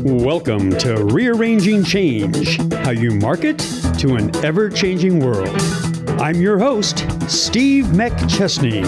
Welcome to Rearranging Change, how you market to an ever-changing world. I'm your host, Steve McChesney.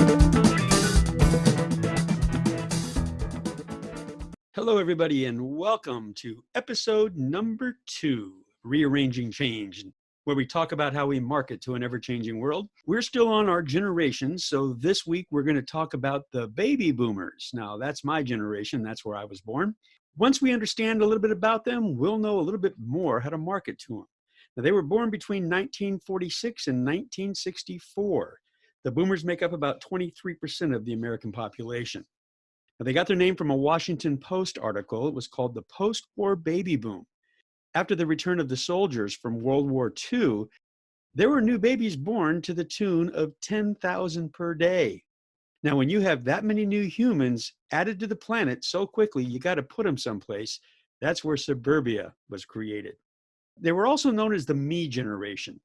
Hello, everybody, and welcome to episode number 2, Rearranging Change, where we talk about how we market to an ever-changing world. We're still on our generation, so this week we're going to talk about the baby boomers. Now, that's my generation. That's where I was born. Once we understand a little bit about them, we'll know a little bit more how to market to them. Now, they were born between 1946 and 1964. The boomers make up about 23% of the American population. Now, they got their name from a Washington Post article. It was called the Post-War Baby Boom. After the return of the soldiers from World War II, there were new babies born to the tune of 10,000 per day. Now, when you have that many new humans added to the planet so quickly, you got to put them someplace. That's where suburbia was created. They were also known as the me generation.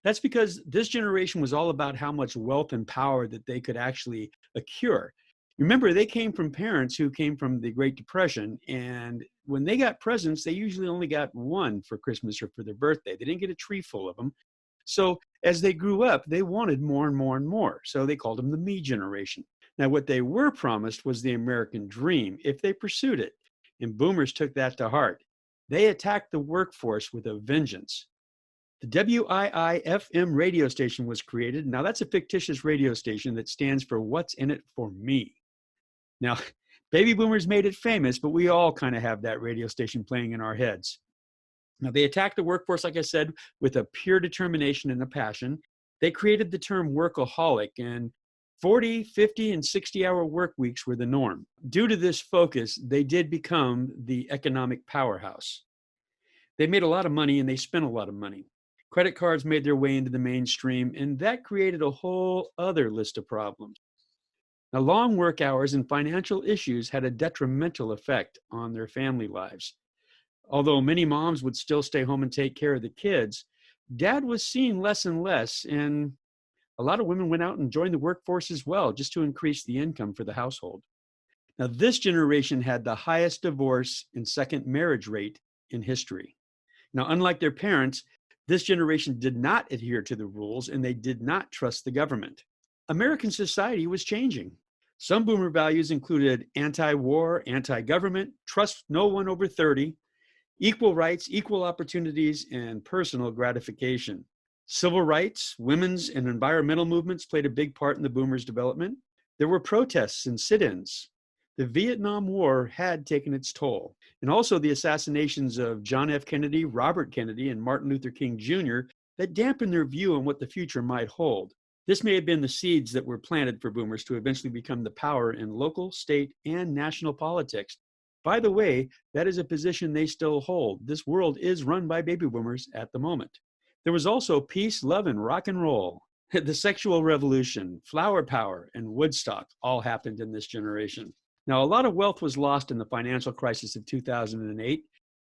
That's because this generation was all about how much wealth and power that they could actually accrue. Remember, they came from parents who came from the Great Depression, and when they got presents, they usually only got one for Christmas or for their birthday. They didn't get a tree full of them. So as they grew up, they wanted more and more and more. So they called them the me generation. Now, what they were promised was the American dream if they pursued it. And boomers took that to heart. They attacked the workforce with a vengeance. The WII-FM radio station was created. Now, that's a fictitious radio station that stands for What's in It for Me. Now, baby boomers made it famous, but we all kind of have that radio station playing in our heads. Now, they attacked the workforce, like I said, with a pure determination and a passion. They created the term workaholic, and 40, 50, and 60-hour work weeks were the norm. Due to this focus, they did become the economic powerhouse. They made a lot of money, and they spent a lot of money. Credit cards made their way into the mainstream, and that created a whole other list of problems. Now, long work hours and financial issues had a detrimental effect on their family lives. Although many moms would still stay home and take care of the kids, dad was seen less and less, and a lot of women went out and joined the workforce as well, just to increase the income for the household. Now, this generation had the highest divorce and second marriage rate in history. Now, unlike their parents, this generation did not adhere to the rules, and they did not trust the government. American society was changing. Some boomer values included anti-war, anti-government, trust no one over 30, equal rights, equal opportunities, and personal gratification. Civil rights, women's, and environmental movements played a big part in the boomers' development. There were protests and sit-ins. The Vietnam War had taken its toll. And also the assassinations of John F. Kennedy, Robert Kennedy, and Martin Luther King Jr. that dampened their view on what the future might hold. This may have been the seeds that were planted for boomers to eventually become the power in local, state, and national politics. By the way, that is a position they still hold. This world is run by baby boomers at the moment. There was also peace, love, and rock and roll. The sexual revolution, flower power, and Woodstock all happened in this generation. Now, a lot of wealth was lost in the financial crisis of 2008.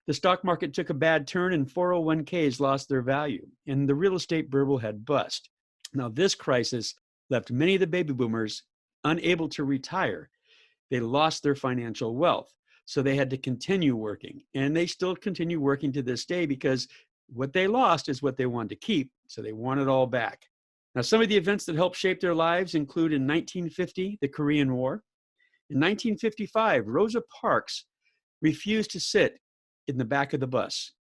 The stock market took a bad turn and 401ks lost their value, and the real estate bubble had bust. Now, this crisis left many of the baby boomers unable to retire. They lost their financial wealth. So they had to continue working, and they still continue working to this day because what they lost is what they wanted to keep, so they want it all back. Now, some of the events that helped shape their lives include in 1950, the Korean War. In 1955, Rosa Parks refused to sit in the back of the bus.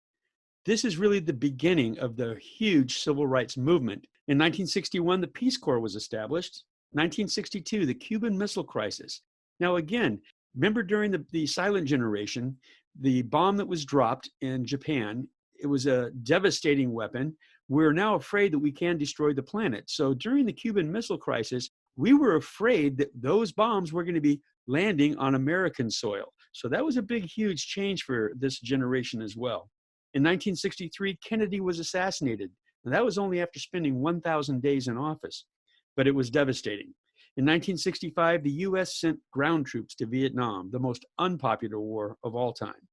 This is really the beginning of the huge civil rights movement. In 1961, the Peace Corps was established. 1962, the Cuban Missile Crisis. Now, again, remember during the silent generation, the bomb that was dropped in Japan, it was a devastating weapon. We're now afraid that we can destroy the planet. So during the Cuban Missile Crisis, we were afraid that those bombs were going to be landing on American soil. So that was a big, huge change for this generation as well. In 1963, Kennedy was assassinated. And that was only after spending 1,000 days in office, but it was devastating. In 1965, the U.S. sent ground troops to Vietnam, the most unpopular war of all time.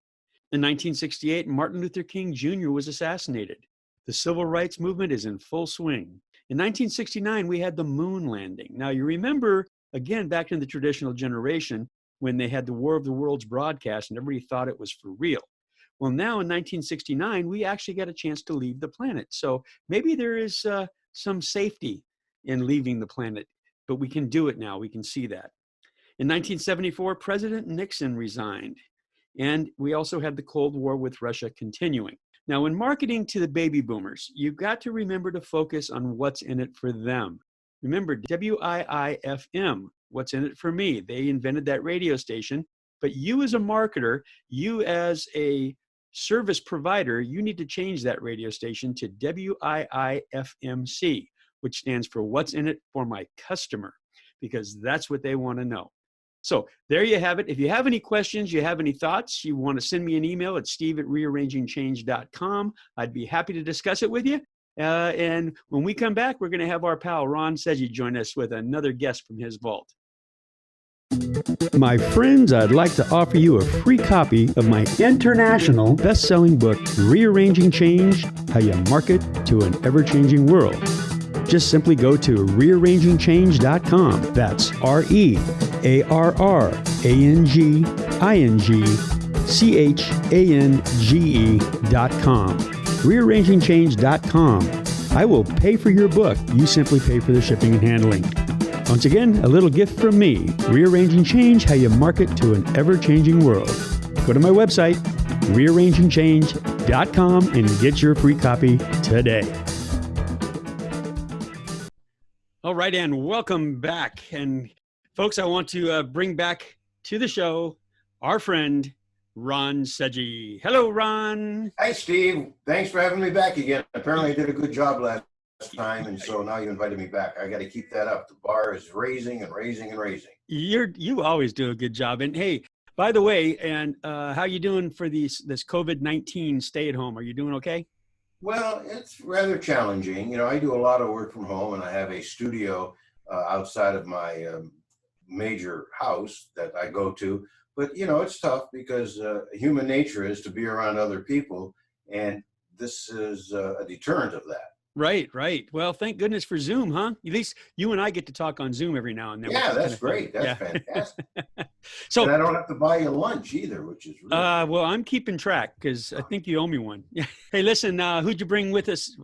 In 1968, Martin Luther King Jr. was assassinated. The civil rights movement is in full swing. In 1969, we had the moon landing. Now, you remember again, back in the traditional generation when they had the War of the Worlds broadcast and everybody thought it was for real. Well, now in 1969, we actually got a chance to leave the planet. So maybe there is some safety in leaving the planet, but we can do it now. We can see that. In 1974, President Nixon resigned. And we also had the Cold War with Russia continuing. Now, when marketing to the baby boomers, you've got to remember to focus on what's in it for them. Remember, WIIFM, what's in it for me? They invented that radio station. But you as a marketer, you as a service provider, you need to change that radio station to WIIFMC, which stands for what's in it for my customer, because that's what they want to know. So there you have it. If you have any questions, you have any thoughts, you want to send me an email at steve@rearrangingchange.com. I'd be happy to discuss it with you. And when we come back, we're going to have our pal Ron Seggi join us with another guest from his vault. My friends, I'd like to offer you a free copy of my international best-selling book, Rearranging Change, How You Market to an Ever-Changing World. Just simply go to rearrangingchange.com. That's rearrangingchange.com. Rearrangingchange.com. I will pay for your book. You simply pay for the shipping and handling. Once again, a little gift from me. Rearranging Change, How You Market to an Ever-Changing World. Go to my website, rearrangingchange.com, and get your free copy today. All right, and welcome back. And folks, I want to bring back to the show our friend, Ron Seggi. Hello, Ron. Hi, Steve. Thanks for having me back again. Apparently I did a good job last time, and so now you invited me back. I got to keep that up. The bar is raising and raising and raising. You always do a good job. And hey, by the way, and how you doing for this COVID-19 stay at home? Are you doing okay? Well, it's rather challenging. You know, I do a lot of work from home, and I have a studio outside of my major house that I go to. But, you know, it's tough because human nature is to be around other people, and this is a deterrent of that. Right, right. Well, thank goodness for Zoom, huh? At least you and I get to talk on Zoom every now and then. Yeah, that's great. That's fantastic. So, and I don't have to buy you lunch either, which is really well, I'm keeping track because I think you owe me one. Hey, listen, who'd you bring with us?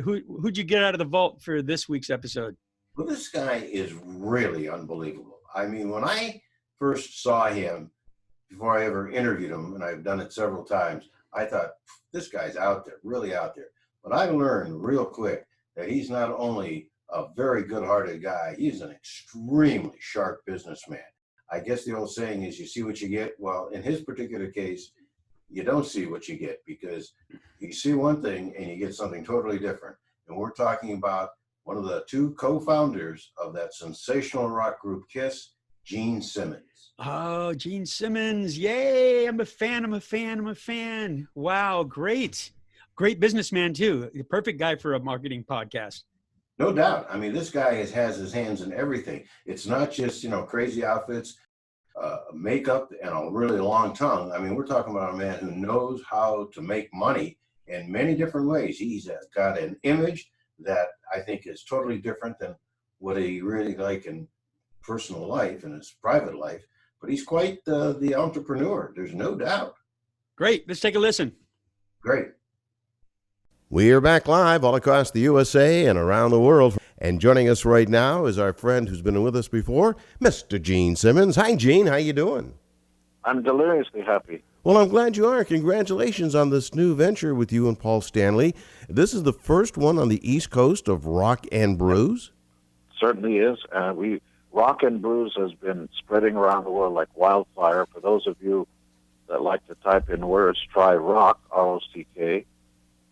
Who'd you get out of the vault for this week's episode? Well, this guy is really unbelievable. I mean, when I first saw him, before I ever interviewed him, and I've done it several times, I thought, this guy's out there, really out there. But I learned real quick that he's not only a very good-hearted guy, he's an extremely sharp businessman. I guess the old saying is you see what you get. Well, in his particular case, you don't see what you get, because you see one thing and you get something totally different. And we're talking about one of the two co-founders of that sensational rock group KISS, Gene Simmons. Oh, Gene Simmons. Yay. I'm a fan. Wow. Great businessman too. The perfect guy for a marketing podcast. No doubt. I mean, this guy has his hands in everything. It's not just, you know, crazy outfits, makeup, and a really long tongue. I mean, we're talking about a man who knows how to make money in many different ways. He's got an image that I think is totally different than what he really like in personal life and his private life. But he's quite the entrepreneur. There's no doubt. Great. Let's take a listen. Great. We are back live all across the USA and around the world. And joining us right now is our friend who's been with us before, Mr. Gene Simmons. Hi, Gene. How you doing? I'm deliriously happy. Well, I'm glad you are. Congratulations on this new venture with you and Paul Stanley. This is the first one on the East Coast of Rock and Brews. Certainly is. Rock and Brews has been spreading around the world like wildfire. For those of you that like to type in words, try rock, R-O-C-K.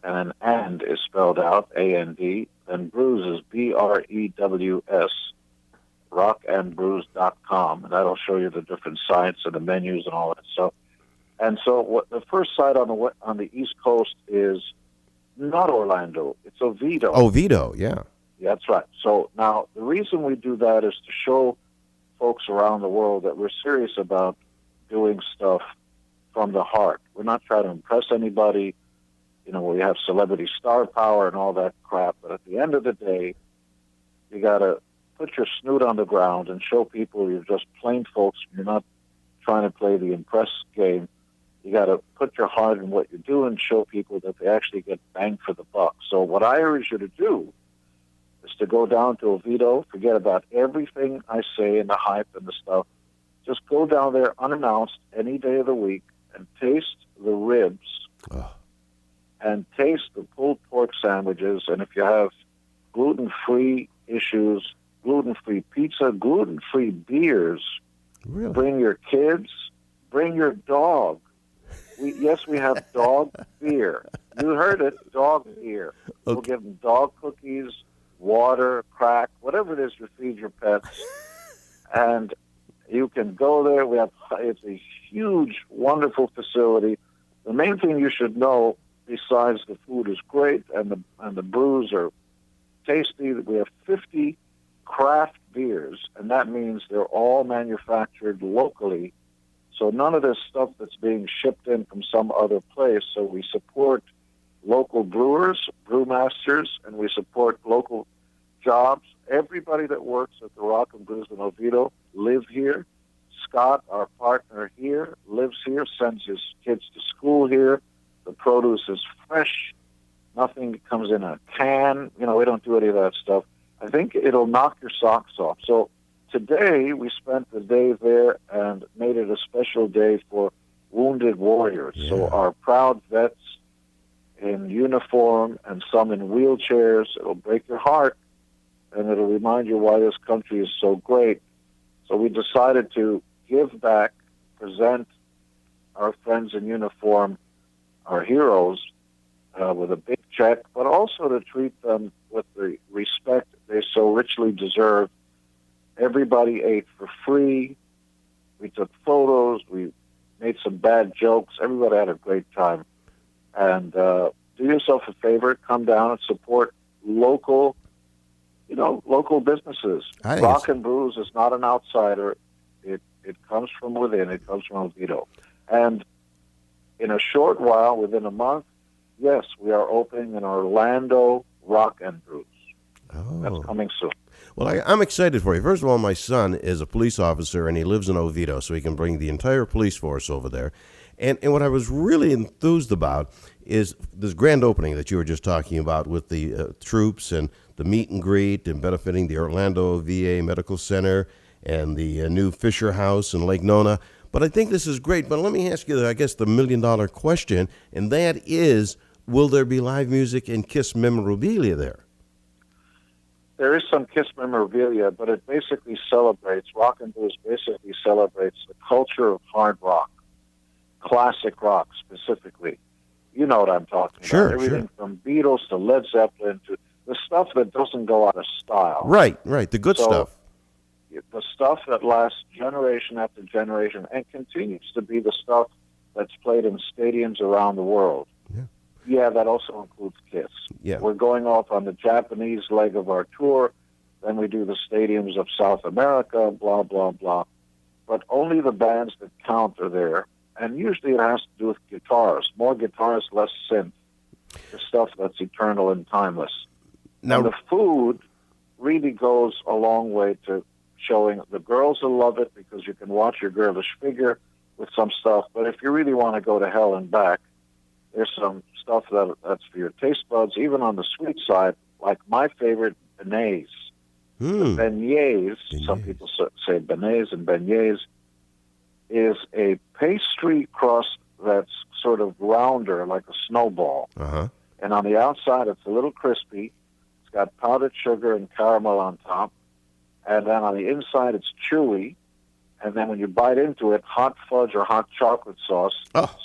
And is spelled out, A-N-D, and brews is B-R-E-W-S, rockandbrews.com, and that'll show you the different sites and the menus and all that stuff. And so the first site on the East Coast is not Orlando, it's Oviedo. Oviedo, yeah. Yeah, that's right. So now the reason we do that is to show folks around the world that we're serious about doing stuff from the heart. We're not trying to impress anybody. You know, we have celebrity star power and all that crap, but at the end of the day, you got to put your snoot on the ground and show people you're just plain folks. You're not trying to play the impress game. You got to put your heart in what you do and show people that they actually get bang for the buck. So what I urge you to do is to go down to Oviedo, forget about everything I say and the hype and the stuff. Just go down there unannounced any day of the week and taste the ribs and taste the pulled pork sandwiches. And if you have gluten-free issues, gluten-free pizza, gluten-free beers, Really? bring your kids, bring your dog. We have dog beer. You heard it, dog beer. We'll give them dog cookies, water, crack, whatever it is you feed your pets. And you can go there. It's a huge, wonderful facility. The main thing you should know, besides the food is great and the brews are tasty, we have 50 craft beers, and that means they're all manufactured locally. So none of this stuff that's being shipped in from some other place. So we support local brewers, brewmasters, and we support local jobs. Everybody that works at the Rock and Brews in Oviedo live here. Scott, our partner here, lives here, sends his kids to school here. The produce is fresh. Nothing comes in a can. We don't do any of that stuff. I think it'll knock your socks off. So today, we spent the day there and made it a special day for wounded warriors. Yeah. So our proud vets in uniform and some in wheelchairs, it'll break your heart, and it'll remind you why this country is so great. So we decided to give back, present our friends in uniform, our heroes, with a big check, but also to treat them with the respect they so richly deserve. Everybody ate for free. We took photos. We made some bad jokes. Everybody had a great time. And do yourself a favor. Come down and support local businesses. Rock and Brews is not an outsider. It comes from within. It comes from Oviedo. And in a short while, within a month, yes, we are opening in Orlando Rock and Brews. Oh. That's coming soon. Well, I'm excited for you. First of all, my son is a police officer, and he lives in Oviedo, so he can bring the entire police force over there. And what I was really enthused about is this grand opening that you were just talking about with the troops and the meet and greet and benefiting the Orlando VA Medical Center and the new Fisher House in Lake Nona. But I think this is great. But let me ask you, I guess, the million-dollar question, and that is, will there be live music and KISS memorabilia there? There is some KISS memorabilia, but it basically celebrates, Rock and Blues basically celebrates the culture of hard rock, classic rock specifically. You know what I'm talking about. Everything from Beatles to Led Zeppelin to the stuff that doesn't go out of style. Right, the good stuff. The stuff that lasts generation after generation and continues to be the stuff that's played in stadiums around the world. Yeah, that also includes KISS. Yeah. We're going off on the Japanese leg of our tour. Then we do the stadiums of South America, blah, blah, blah. But only the bands that count are there. And usually it has to do with guitars. More guitars, less synth. The stuff that's eternal and timeless. Now, and the food really goes a long way to showing the girls will love it because you can watch your girlish figure with some stuff. But if you really want to go to hell and back, there's some stuff that's for your taste buds. Even on the sweet side, like my favorite, beignets. Beignets, some people say beignets and beignets, is a pastry crust that's sort of rounder, like a snowball. And on the outside, it's a little crispy. It's got powdered sugar and caramel on top. And then on the inside, it's chewy. And then when you bite into it, hot fudge or hot chocolate sauce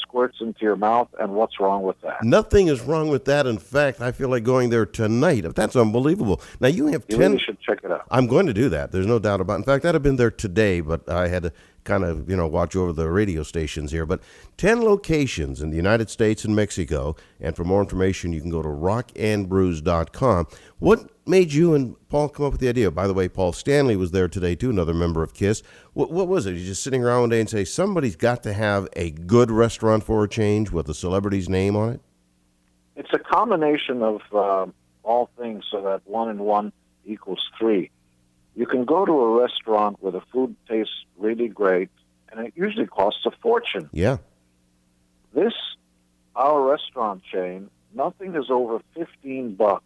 squirts into your mouth. And what's wrong with that? Nothing is wrong with that. In fact, I feel like going there tonight. That's unbelievable. Now, you have 10... You really should check it out. I'm going to do that. There's no doubt about it. In fact, I'd have been there today, but I had to kind of, watch over the radio stations here. But 10 locations in the United States and Mexico. And for more information, you can go to rockandbrews.com. What made you and Paul come up with the idea? By the way, Paul Stanley was there today, too, another member of KISS. What was it? You just sitting around one day and say, somebody's got to have a good restaurant for a change with a celebrity's name on it? It's a combination of all things so that 1 and 1 equals 3. You can go to a restaurant where the food tastes really great, and it usually costs a fortune. Yeah. Our restaurant chain, nothing is over $15. Wow.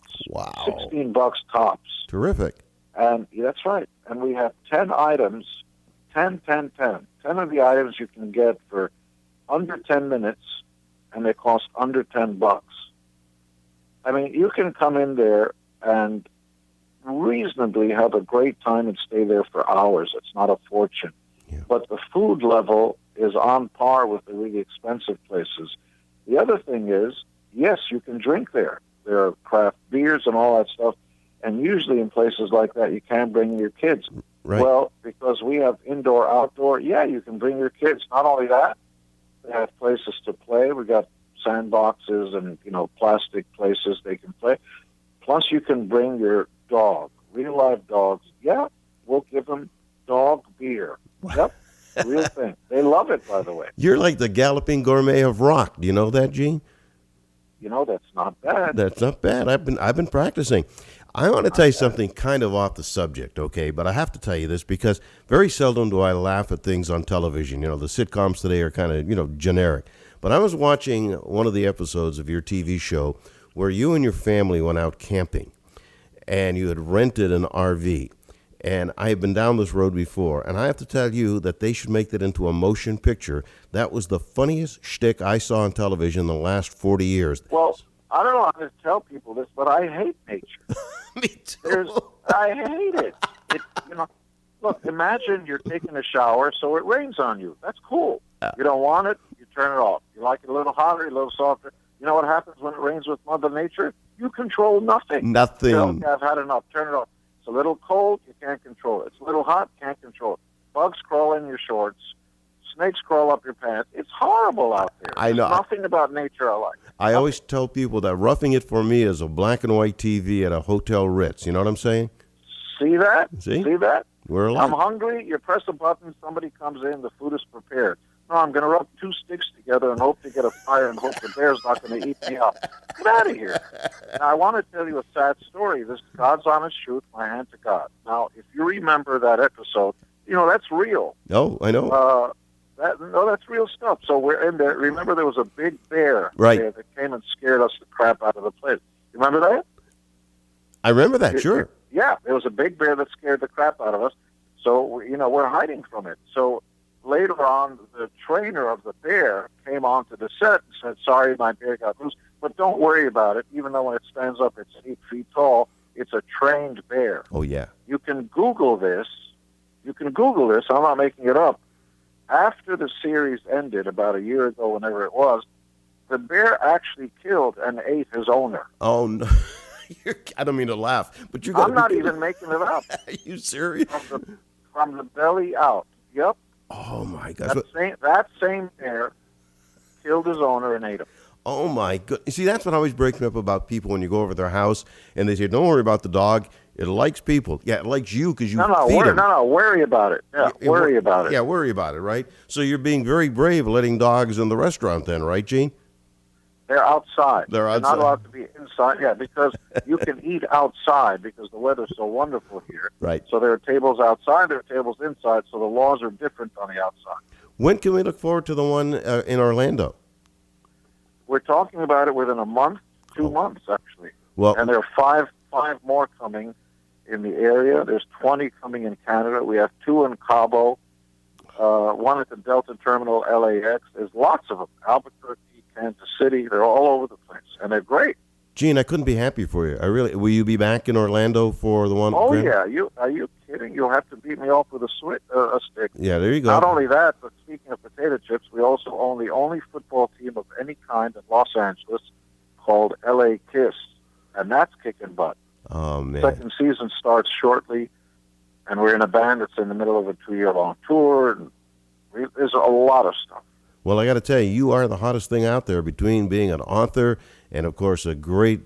$16 tops. Terrific. And that's right. And we have 10 items, 10. 10 of the items you can get for under 10 minutes, and they cost under $10. I mean, you can come in there and reasonably have a great time and stay there for hours. It's not a fortune. Yeah. But the food level is on par with the really expensive places. The other thing is, yes, you can drink there. There are craft beers and all that stuff. And usually in places like that, you can't bring your kids. Right. Well, because we have indoor, outdoor, yeah, you can bring your kids. Not only that, they have places to play. We got sandboxes and, plastic places they can play. Plus, you can bring your dog, real live dogs. Yeah, we'll give them dog beer. Yep, real thing. They love it, by the way. You're like the galloping gourmet of rock. Do you know that, Gene? That's not bad. That's not bad. I've been practicing. I want to tell you something kind of off the subject, okay? But I have to tell you this because very seldom do I laugh at things on television. The sitcoms today are kind of, generic. But I was watching one of the episodes of your TV show where you and your family went out camping and you had rented an RV. And I have been down this road before, and I have to tell you that they should make that into a motion picture. That was the funniest shtick I saw on television in the last 40 years. Well, I don't know how to tell people this, but I hate nature. Me too. I hate it. Look, imagine you're taking a shower, so it rains on you. That's cool. You don't want it, you turn it off. You like it a little hotter, a little softer. You know what happens when it rains with Mother Nature? You control nothing. Nothing. Okay, I've had enough. Turn it off. It's a little cold, you can't control it. It's a little hot, can't control it. Bugs crawl in your shorts. Snakes crawl up your pants. It's horrible out there. I know. There's nothing about nature I like. I always tell people that roughing it for me is a black and white TV at a Hotel Ritz. You know what I'm saying? See that? See that? We're alike. I'm hungry. You press a button, somebody comes in, the food is prepared. No, I'm going to rub two sticks together and hope to get a fire and hope the bear's not going to eat me up. Get out of here. Now, I want to tell you a sad story. This is God's honest truth, my hand to God. Now, if you remember that episode, that's real. Oh, I know. That's real stuff. So we're in there. Remember, there was a big bear right. that came and scared us the crap out of the place. You remember that? I remember that, sure. Yeah, there was a big bear that scared the crap out of us. So, we're hiding from it. So later on, the trainer of the bear came onto the set and said, sorry, my bear got loose, but don't worry about it. Even though when it stands up, it's 8 feet tall, it's a trained bear. Oh, yeah. You can Google this. I'm not making it up. After the series ended about a year ago, whenever it was, the bear actually killed and ate his owner. Oh, no. I don't mean to laugh, but you. I'm not even making it up. Are you serious? From the belly out. Yep. Oh my gosh. That same bear killed his owner and ate him. Oh my God. See, that's what always breaks me up about people when you go over their house and they say, don't worry about the dog. It likes people. Yeah, it likes you because you feed him. No, worry about it. Yeah, worry about it. Yeah, worry about it, right? So you're being very brave letting dogs in the restaurant then, right, Gene? They're outside. They're outside. Not allowed to be inside. Yeah, because you can eat outside because the weather's so wonderful here. Right. So there are tables outside, there are tables inside, so the laws are different on the outside. When can we look forward to the one in Orlando? We're talking about it within a month, 2 months, actually. Well, and there are five more coming in the area. There's 20 coming in Canada. We have 2 in Cabo, one at the Delta Terminal, LAX. There's lots of them. Albuquerque, Kansas City. They're all over the place, and they're great. Gene, I couldn't be happier for you. Will you be back in Orlando for the one? Oh, yeah. Are you kidding? You'll have to beat me off with a stick. Yeah, there you go. Not only that, but speaking of potato chips, we also own the only football team of any kind in Los Angeles called LA Kiss, and that's kicking butt. Oh, man. Second season starts shortly, and we're in a band that's in the middle of a 2-year-long tour. And there's a lot of stuff. Well, I got to tell you, you are the hottest thing out there between being an author and, of course, a great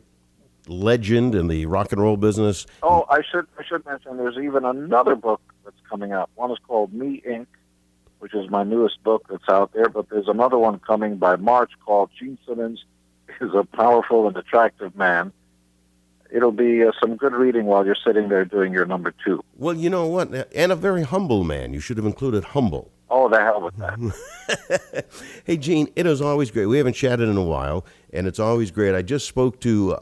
legend in the rock and roll business. Oh, I should mention there's even another book that's coming out. One is called Me, Inc., which is my newest book that's out there, but there's another one coming by March called Gene Simmons is a Powerful and Attractive Man. it'll be some good reading while you're sitting there doing your number 2. Well, you know what? And a very humble man. You should have included humble. Oh, the hell with that. Hey, Gene, it is always great. We haven't chatted in a while, and it's always great. I just spoke to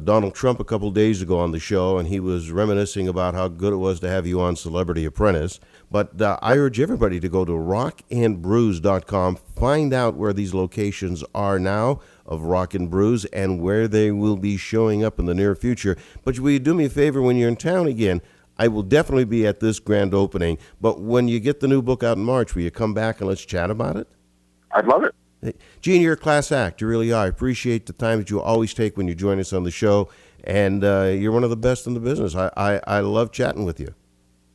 Donald Trump a couple days ago on the show, and he was reminiscing about how good it was to have you on Celebrity Apprentice. But I urge everybody to go to rockandbrews.com, find out where these locations are now of Rock and Brews and where they will be showing up in the near future. But will you do me a favor when you're in town again? I will definitely be at this grand opening, but when you get the new book out in March, will you come back and let's chat about it? I'd love it. Hey, Gene, you're a class act. You really are. I appreciate the time that you always take when you join us on the show, and you're one of the best in the business. I love chatting with you.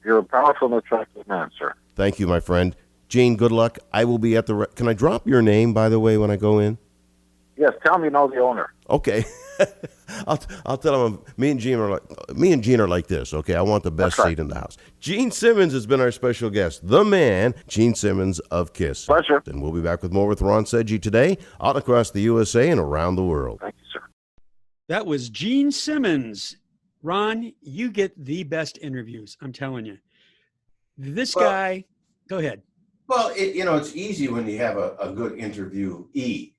You're a powerful and attractive man, sir. Thank you, my friend. Gene, good luck. I will be at the... Can I drop your name, by the way, when I go in? Yes, tell him you know the owner. Okay. I'll tell him me and Gene are like this, okay? I want the best seat in the house. Gene Simmons has been our special guest, the man, Gene Simmons of KISS. Pleasure. And we'll be back with more with Ron Seggi today, out across the USA and around the world. Thank you, sir. That was Gene Simmons. Ron, you get the best interviews, I'm telling you. This guy, go ahead. Well, it's easy when you have a good interviewee.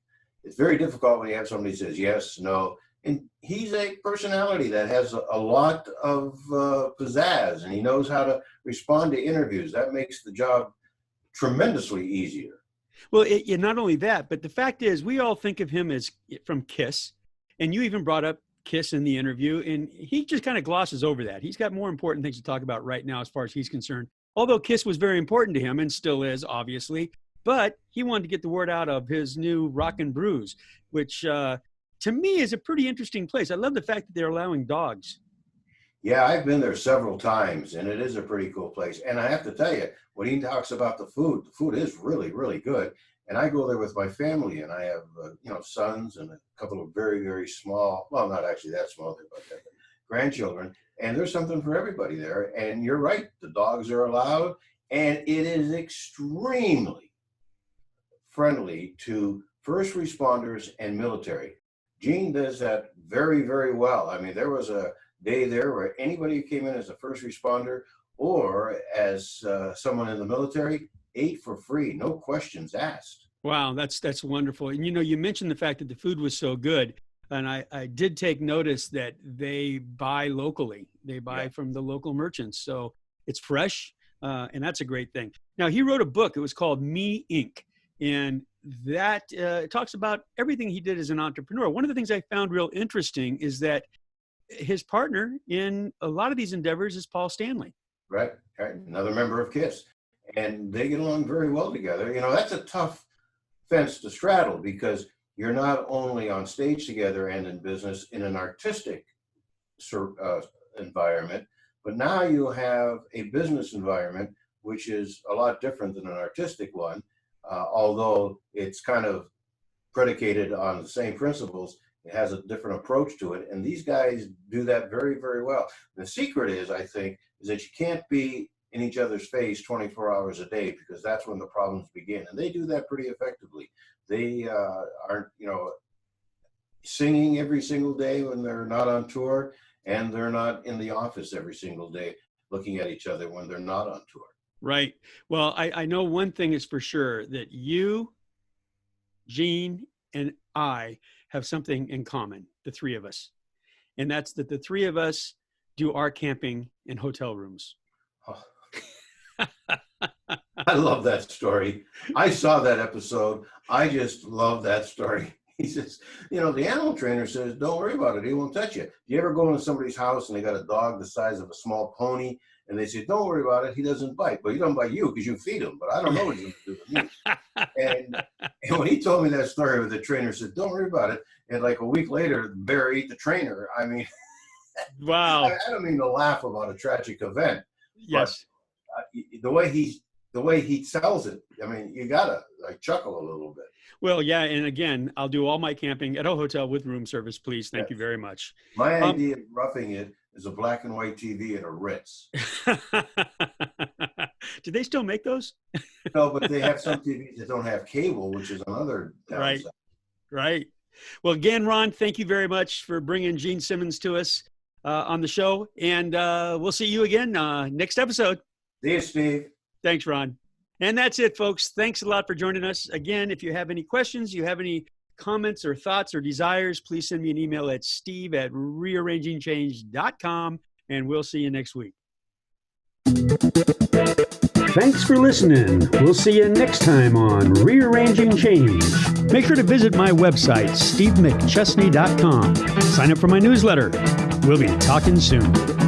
It's very difficult when you have somebody who says yes, no. And he's a personality that has a lot of pizzazz, and he knows how to respond to interviews. That makes the job tremendously easier. Well, not only that, but the fact is we all think of him as from KISS, and you even brought up KISS in the interview, and he just kind of glosses over that. He's got more important things to talk about right now as far as he's concerned, although KISS was very important to him and still is, obviously. But he wanted to get the word out of his new Rock and Brews, which to me is a pretty interesting place. I love the fact that they're allowing dogs. Yeah, I've been there several times, and it is a pretty cool place. And I have to tell you, when he talks about the food is really, really good. And I go there with my family, and I have, sons and a couple of very, very small, well, not actually that small, but grandchildren. And there's something for everybody there. And you're right, the dogs are allowed, and it is extremely friendly to first responders and military. Gene does that very, very well. I mean, there was a day there where anybody who came in as a first responder or as someone in the military ate for free, no questions asked. Wow, that's wonderful. And you mentioned the fact that the food was so good, and I did take notice that they buy locally. They buy from the local merchants, so it's fresh, and that's a great thing. Now, he wrote a book. It was called Me Inc., and that talks about everything he did as an entrepreneur. One of the things I found real interesting is that his partner in a lot of these endeavors is Paul Stanley. Right. Another member of KISS. And they get along very well together. That's a tough fence to straddle because you're not only on stage together and in business in an artistic environment, but now you have a business environment, which is a lot different than an artistic one. Although it's kind of predicated on the same principles, it has a different approach to it. And these guys do that very, very well. The secret is, I think, is that you can't be in each other's face 24 hours a day because that's when the problems begin. And they do that pretty effectively. They aren't, singing every single day when they're not on tour, and they're not in the office every single day looking at each other when they're not on tour. Right. Well, I know one thing is for sure, that you, Gene, and I have something in common, the three of us. And that's that the three of us do our camping in hotel rooms. Oh. I love that story. I saw that episode. I just love that story. He says, the animal trainer says, don't worry about it. He won't touch you. Do you ever go into somebody's house and they got a dog the size of a small pony? And they say, don't worry about it. He doesn't bite. But he don't bite you because you feed him. But I don't know what he's going to do with me. And when he told me that story with the trainer said, don't worry about it. And like a week later, the bear ate the trainer. I mean, wow. I don't mean to laugh about a tragic event. Yes. But the way he sells it, I mean, you got to chuckle a little bit. Well, yeah. And again, I'll do all my camping at a hotel with room service, please. Thank you very much. My idea of roughing it is a black and white TV at a Ritz. Do they still make those? No, but they have some TVs that don't have cable, which is another downside. Right. Well, again, Ron, thank you very much for bringing Gene Simmons to us on the show. And we'll see you again next episode. See you, Steve. Thanks, Ron. And that's it, folks. Thanks a lot for joining us. Again, if you have any questions, you have any comments or thoughts or desires, please send me an email at steve@rearrangingchange.com, and we'll see you next week. Thanks for listening. We'll see you next time on Rearranging Change. Make sure to visit my website, stevemcchesney.com. Sign up for my newsletter. We'll be talking soon.